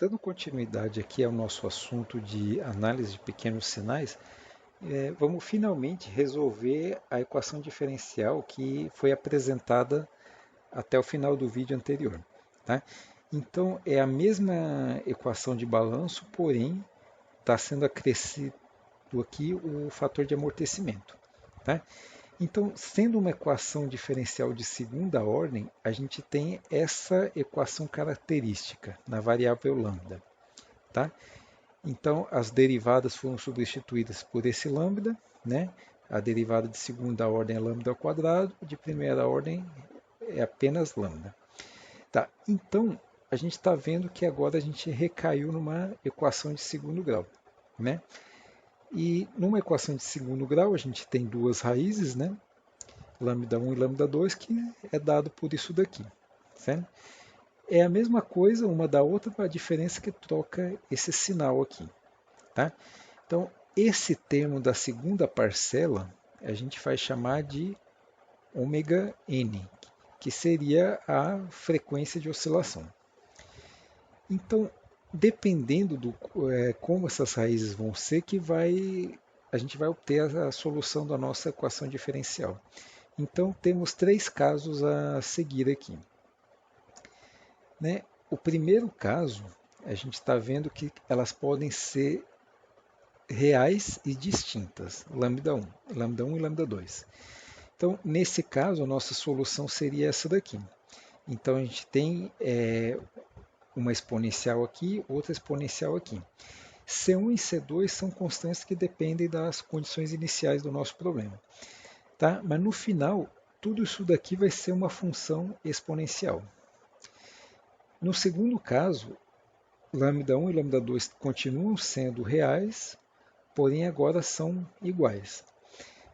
Dando continuidade aqui ao nosso assunto de análise de pequenos sinais, vamos finalmente resolver a equação diferencial que foi apresentada até o final do vídeo anterior. Tá? Então, é a mesma equação de balanço, porém está sendo acrescido aqui o fator de amortecimento. Tá? Então, sendo uma equação diferencial de segunda ordem, a gente tem essa equação característica na variável lambda. Tá? Então, as derivadas foram substituídas por esse lambda, né? A derivada de segunda ordem é lambda ao quadrado, de primeira ordem é apenas lambda. Tá? Então, a gente está vendo que agora a gente recaiu numa equação de segundo grau, né? E numa equação de segundo grau, a gente tem duas raízes, né? Lambda 1 e lambda 2, que é dado por isso daqui, certo? É a mesma coisa uma da outra, a diferença é que troca esse sinal aqui. Tá? Então, esse termo da segunda parcela a gente vai chamar de ômega n, que seria a frequência de oscilação. Então, dependendo do como essas raízes vão ser, a gente vai obter a solução da nossa equação diferencial. Então, temos três casos a seguir aqui. Né? O primeiro caso, a gente está vendo que elas podem ser reais e distintas, lambda 1 e lambda 2. Então, nesse caso, a nossa solução seria essa daqui. Então, a gente tem uma exponencial aqui, outra exponencial aqui. C1 e C2 são constantes que dependem das condições iniciais do nosso problema. Tá? Mas no final, tudo isso daqui vai ser uma função exponencial. No segundo caso, lambda 1 e lambda 2 continuam sendo reais, porém agora são iguais.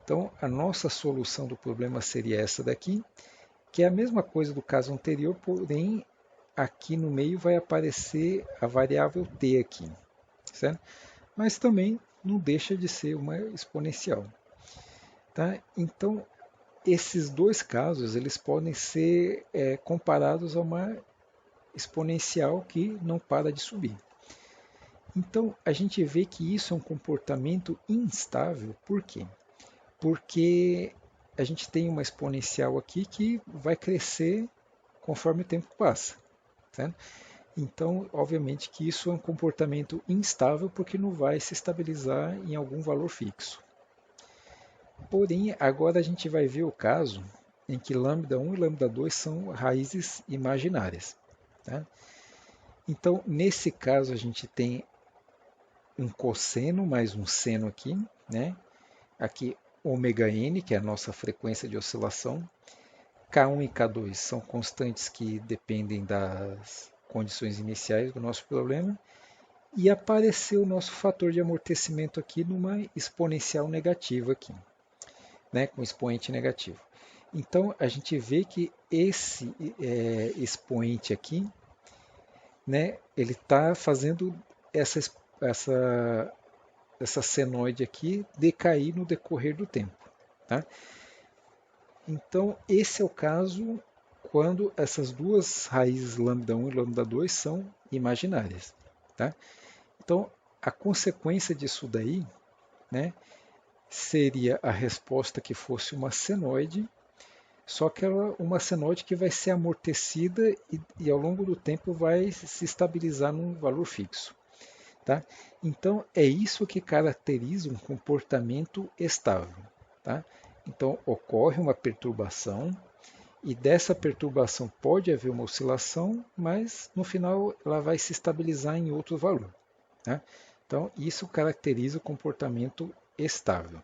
Então, a nossa solução do problema seria essa daqui, que é a mesma coisa do caso anterior, porém aqui no meio vai aparecer a variável t aqui, certo? Mas também não deixa de ser uma exponencial. Tá? Então, esses dois casos eles podem ser comparados a uma exponencial que não para de subir. Então, a gente vê que isso é um comportamento instável. Por quê? Porque a gente tem uma exponencial aqui que vai crescer conforme o tempo passa. Certo? Então, obviamente que isso é um comportamento instável porque não vai se estabilizar em algum valor fixo. Porém, agora a gente vai ver o caso em que lambda 1 e lambda 2 são raízes imaginárias. Tá? Então, nesse caso, a gente tem um cosseno mais um seno aqui, né? Aqui ômega n, que é a nossa frequência de oscilação. K1 e K2 são constantes que dependem das condições iniciais do nosso problema. E apareceu o nosso fator de amortecimento aqui numa exponencial negativa aqui, né? Com expoente negativo. Então, a gente vê que esse expoente aqui, né, ele está fazendo essa senoide aqui decair no decorrer do tempo. Tá? Então, esse é o caso quando essas duas raízes lambda 1 e lambda 2 são imaginárias. Tá? Então, a consequência disso daí, né, seria a resposta que fosse uma senoide, só que ela uma senoide que vai ser amortecida e ao longo do tempo vai se estabilizar num valor fixo. Tá? Então, é isso que caracteriza um comportamento estável. Tá? Então, ocorre uma perturbação e dessa perturbação pode haver uma oscilação, mas no final ela vai se estabilizar em outro valor. Tá? Então, isso caracteriza o comportamento estável.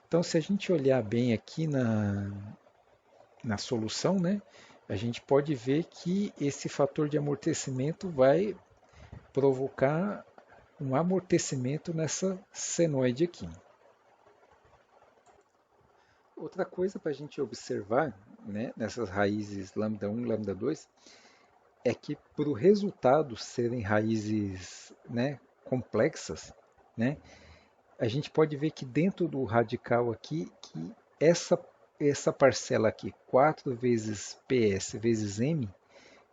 Então, se a gente olhar bem aqui na solução, né, a gente pode ver que esse fator de amortecimento vai provocar um amortecimento nessa senoide aqui. Outra coisa para a gente observar, né, nessas raízes lambda 1 e lambda 2 é que para o resultado serem raízes, né, complexas, né, a gente pode ver que dentro do radical aqui, que essa parcela aqui, 4 vezes PS vezes M,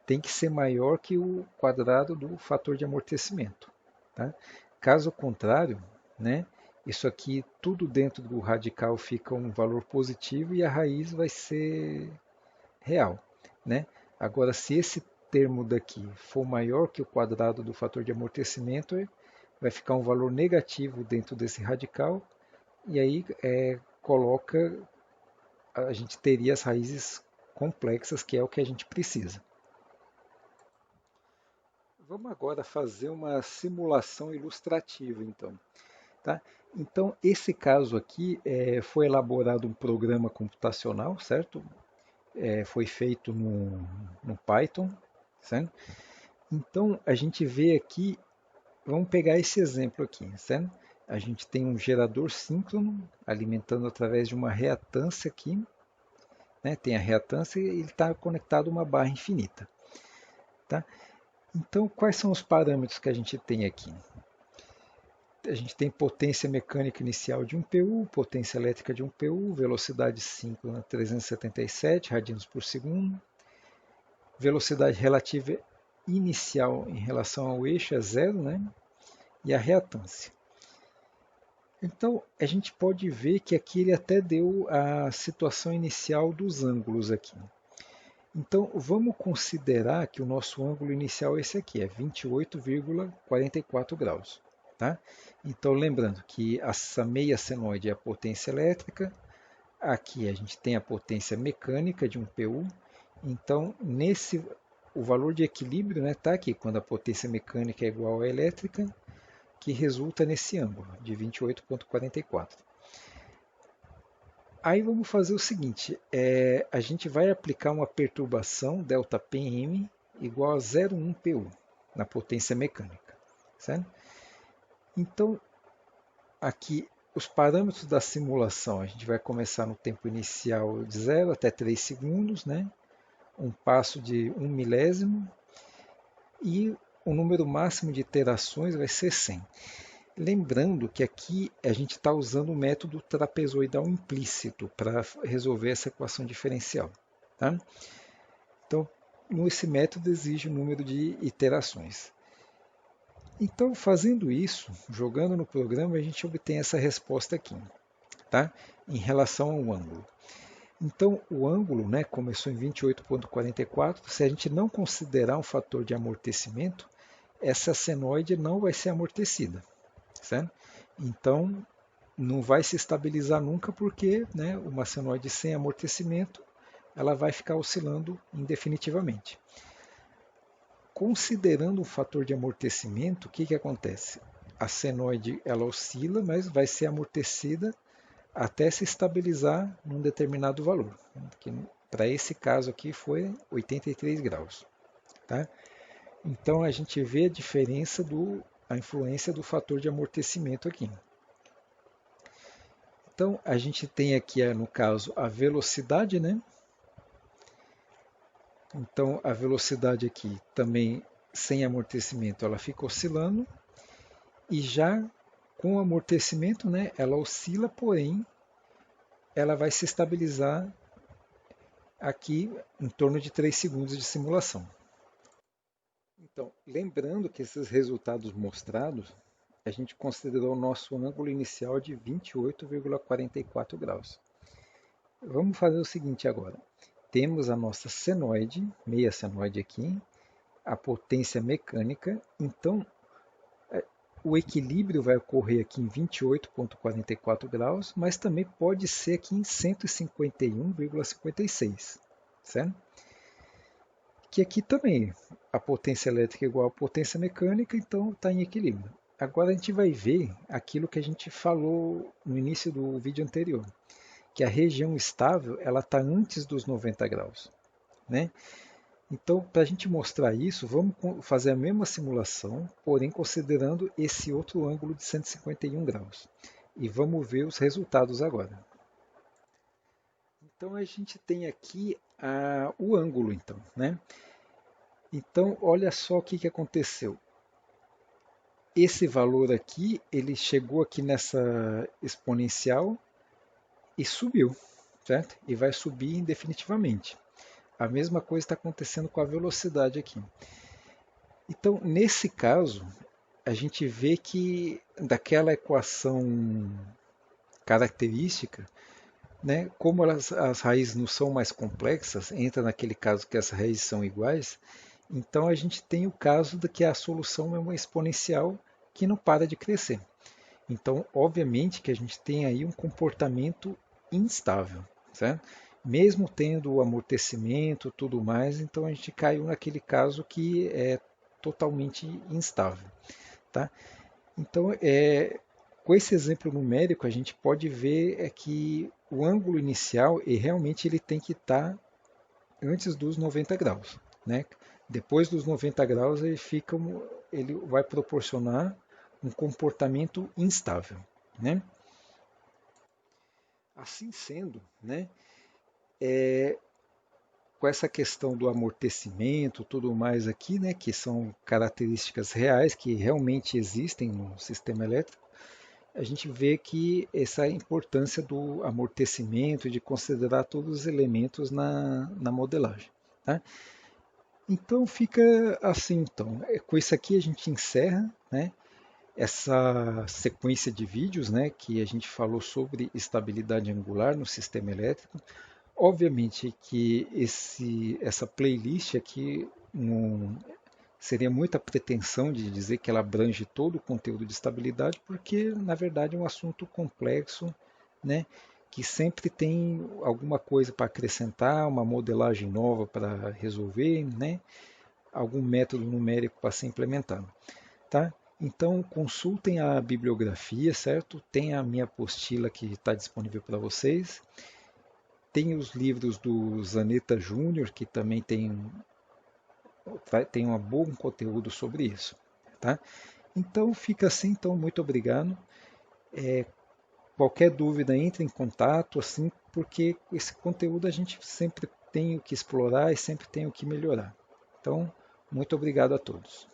tem que ser maior que o quadrado do fator de amortecimento. Tá? Caso contrário, né, isso aqui tudo dentro do radical fica um valor positivo e a raiz vai ser real. Né? Agora, se esse termo daqui for maior que o quadrado do fator de amortecimento, vai ficar um valor negativo dentro desse radical, e aí a gente teria as raízes complexas, que é o que a gente precisa. Vamos agora fazer uma simulação ilustrativa, então. Tá? Então, esse caso aqui foi elaborado um programa computacional, certo? Foi feito no Python, certo? Então, a gente vê aqui, vamos pegar esse exemplo aqui, certo? A gente tem um gerador síncrono alimentando através de uma reatância aqui, né? Tem a reatância e ele está conectado a uma barra infinita. Tá? Então, quais são os parâmetros que a gente tem aqui? A gente tem potência mecânica inicial de um PU, potência elétrica de um PU, velocidade síncrona 377 radianos por segundo, velocidade relativa inicial em relação ao eixo é zero, né? E a reatância. Então, a gente pode ver que aqui ele até deu a situação inicial dos ângulos aqui. Então, vamos considerar que o nosso ângulo inicial é esse aqui, é 28,44 graus. Tá? Então, lembrando que essa meia senoide é a potência elétrica, aqui a gente tem a potência mecânica de um PU, então o valor de equilíbrio está aqui, quando a potência mecânica é igual à elétrica, que resulta nesse ângulo de 28,44. Aí vamos fazer o seguinte, a gente vai aplicar uma perturbação ΔPm igual a 0,1 PU na potência mecânica. Certo? Então, aqui os parâmetros da simulação, a gente vai começar no tempo inicial de 0 até 3 segundos, né? Um passo de 1 milésimo, e o número máximo de iterações vai ser 100. Lembrando que aqui a gente está usando o método trapezoidal implícito para resolver essa equação diferencial. Tá? Então, esse método exige um número de iterações. Então, fazendo isso, jogando no programa, a gente obtém essa resposta aqui, tá? Em relação ao ângulo. Então, o ângulo, né, começou em 28,44. Se a gente não considerar um fator de amortecimento, essa senoide não vai ser amortecida. Certo? Então, não vai se estabilizar nunca porque, né, uma senoide sem amortecimento ela vai ficar oscilando indefinitivamente. Considerando um fator de amortecimento, o que acontece? A senoide ela oscila, mas vai ser amortecida até se estabilizar num determinado valor, que para esse caso aqui foi 83 graus. Tá? Então a gente vê a diferença a influência do fator de amortecimento aqui. Então a gente tem aqui, no caso, a velocidade, né? Então a velocidade aqui também sem amortecimento ela fica oscilando, e já com amortecimento, né, ela oscila, porém ela vai se estabilizar aqui em torno de 3 segundos de simulação. Então, lembrando que esses resultados mostrados, a gente considerou o nosso ângulo inicial de 28,44 graus. Vamos fazer o seguinte agora. Temos a nossa senoide, meia senoide aqui, a potência mecânica, então o equilíbrio vai ocorrer aqui em 28,44 graus, mas também pode ser aqui em 151,56, certo? Que aqui também a potência elétrica é igual à potência mecânica, então está em equilíbrio. Agora a gente vai ver aquilo que a gente falou no início do vídeo anterior, que a região estável ela está antes dos 90 graus, né? Então, para a gente mostrar isso, vamos fazer a mesma simulação, porém considerando esse outro ângulo de 151 graus. E vamos ver os resultados agora. Então, a gente tem aqui o ângulo, então, né? Então, olha só o que aconteceu. Esse valor aqui, ele chegou aqui nessa exponencial e subiu, certo? E vai subir indefinitivamente. A mesma coisa está acontecendo com a velocidade aqui. Então, nesse caso, a gente vê que daquela equação característica, né, como as raízes não são mais complexas, entra naquele caso que as raízes são iguais, então a gente tem o caso de que a solução é uma exponencial que não para de crescer. Então, obviamente que a gente tem aí um comportamento instável, certo? Mesmo tendo o amortecimento, tudo mais, então a gente caiu naquele caso que é totalmente instável, tá? Então, com esse exemplo numérico, a gente pode ver que o ângulo inicial, e realmente ele tem que estar antes dos 90 graus, né? Depois dos 90 graus, ele vai proporcionar um comportamento instável, né? Assim sendo, né, com essa questão do amortecimento, tudo mais aqui, né, que são características reais que realmente existem no sistema elétrico, a gente vê que essa importância do amortecimento, de considerar todos os elementos na modelagem. Tá? Então fica assim, então. Com isso aqui a gente encerra, né, essa sequência de vídeos, né, que a gente falou sobre estabilidade angular no sistema elétrico. Obviamente que essa playlist aqui não seria muita pretensão de dizer que ela abrange todo o conteúdo de estabilidade, porque na verdade é um assunto complexo, né, que sempre tem alguma coisa para acrescentar, uma modelagem nova para resolver, né, algum método numérico para ser implementado, tá? Então consultem a bibliografia, certo? Tem a minha apostila que está disponível para vocês. Tem os livros do Zanetta Júnior, que também tem um bom conteúdo sobre isso. Tá? Então fica assim, então muito obrigado. Qualquer dúvida entre em contato, assim, porque esse conteúdo a gente sempre tem o que explorar e sempre tem o que melhorar. Então, muito obrigado a todos.